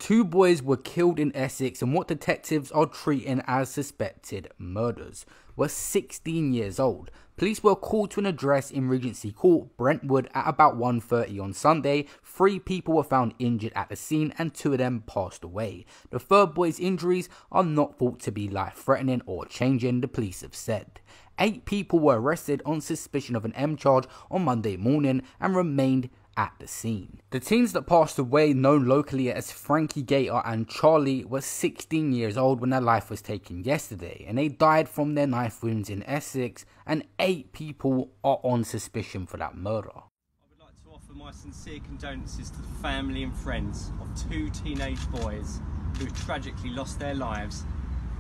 Two boys were killed in Essex, and what detectives are treating as suspected murders were 16 years old. Police were called to an address in Regency Court, Brentwood, at about 1:30 on Sunday. 3 people were found injured at the scene and 2 of them passed away. The third boy's injuries are not thought to be life-threatening or changing, the police have said. 8 people were arrested on suspicion of an M charge on Monday morning and remained at the scene. The teens that passed away, known locally as Frankie Gater and Charlie, were 16 years old when their life was taken yesterday, and they died from their knife wounds in Essex, and 8 people are on suspicion for that murder. I would like to offer my sincere condolences to the family and friends of 2 teenage boys who tragically lost their lives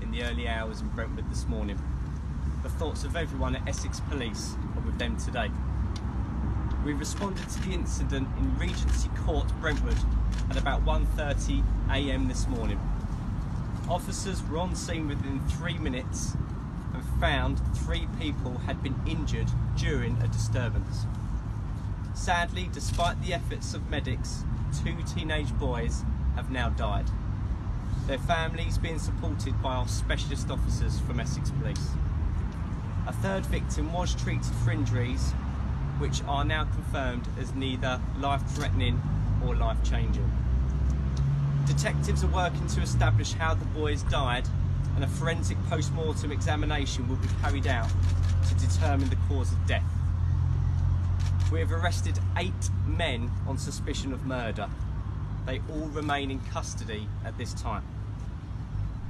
in the early hours in Brentwood this morning. The thoughts of everyone at Essex Police are with them today. We responded to the incident in Regency Court, Brentwood, at about 1:30 AM this morning. Officers were on scene within 3 minutes and found 3 people had been injured during a disturbance. Sadly, despite the efforts of medics, 2 teenage boys have now died. Their families being supported by our specialist officers from Essex Police. A third victim was treated for injuries which are now confirmed as neither life-threatening or life-changing. Detectives are working to establish how the boys died, and a forensic post-mortem examination will be carried out to determine the cause of death. We have arrested 8 men on suspicion of murder. They all remain in custody at this time.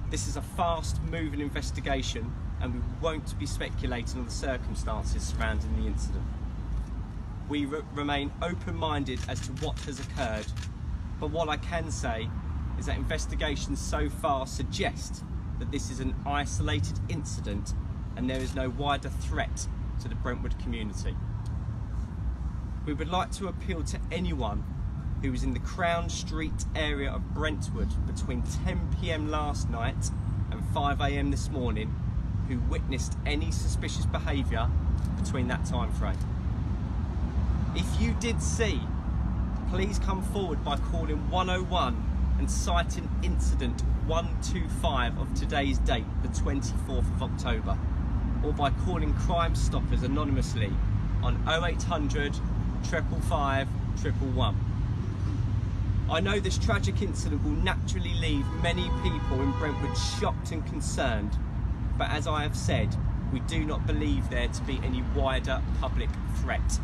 This is a fast-moving investigation, and we won't be speculating on the circumstances surrounding the incident. We remain open-minded as to what has occurred, but what I can say is that investigations so far suggest that this is an isolated incident and there is no wider threat to the Brentwood community. We would like to appeal to anyone who was in the Crown Street area of Brentwood between 10 PM last night and 5 AM this morning who witnessed any suspicious behaviour between that time frame. If you did see, please come forward by calling 101 and citing incident 125 of today's date, the 24th of October, or by calling Crime Stoppers anonymously on 0800 555 111. I know this tragic incident will naturally leave many people in Brentwood shocked and concerned, but as I have said, we do not believe there to be any wider public threat.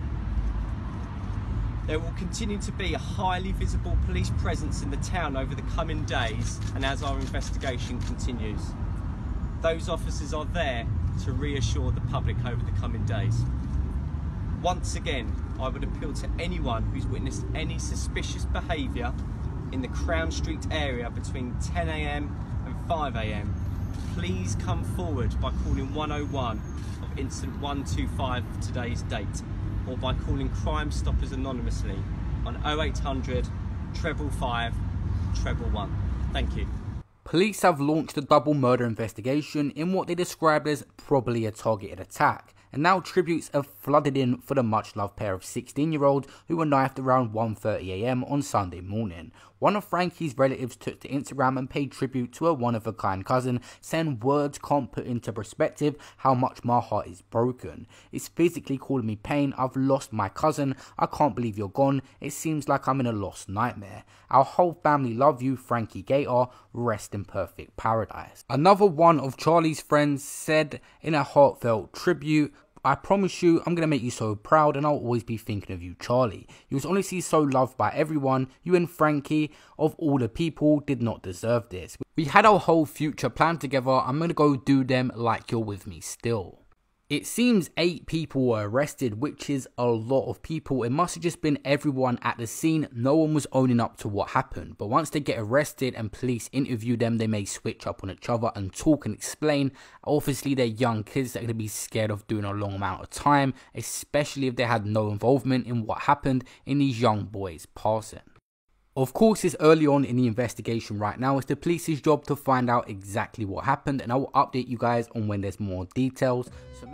There will continue to be a highly visible police presence in the town over the coming days and as our investigation continues. Those officers are there to reassure the public over the coming days. Once again, I would appeal to anyone who's witnessed any suspicious behaviour in the Crown Street area between 10 AM and 5 AM. Please come forward by calling 101 of incident 125 of today's date, or by calling Crime Stoppers anonymously on 0800 555 111. Thank you. Police have launched a double murder investigation in what they described as probably a targeted attack, and now tributes have flooded in for the much-loved pair of 16-year-olds who were knifed around 1:30 AM on Sunday morning. One of Frankie's relatives took to Instagram and paid tribute to her one-of-a-kind cousin, saying words can't put into perspective how much my heart is broken. It's physically causing me pain. I've lost my cousin. I can't believe you're gone. It seems like I'm in a lost nightmare. Our whole family love you, Frankie Gater. Rest in perfect paradise. Another one of Charlie's friends said in a heartfelt tribute, I promise you, I'm going to make you so proud and I'll always be thinking of you, Charlie. You was honestly so loved by everyone. You and Frankie, of all the people, did not deserve this. We had our whole future planned together. I'm going to go do them like you're with me still. It seems 8 people were arrested, which is a lot of people. It must have just been everyone at the scene. No one was owning up to what happened. But once they get arrested and police interview them, they may switch up on each other and talk and explain. Obviously, they're young kids that are going to be scared of doing a long amount of time, especially if they had no involvement in what happened in these young boys passing. Of course, it's early on in the investigation right now. It's the police's job to find out exactly what happened, and I will update you guys on when there's more details. So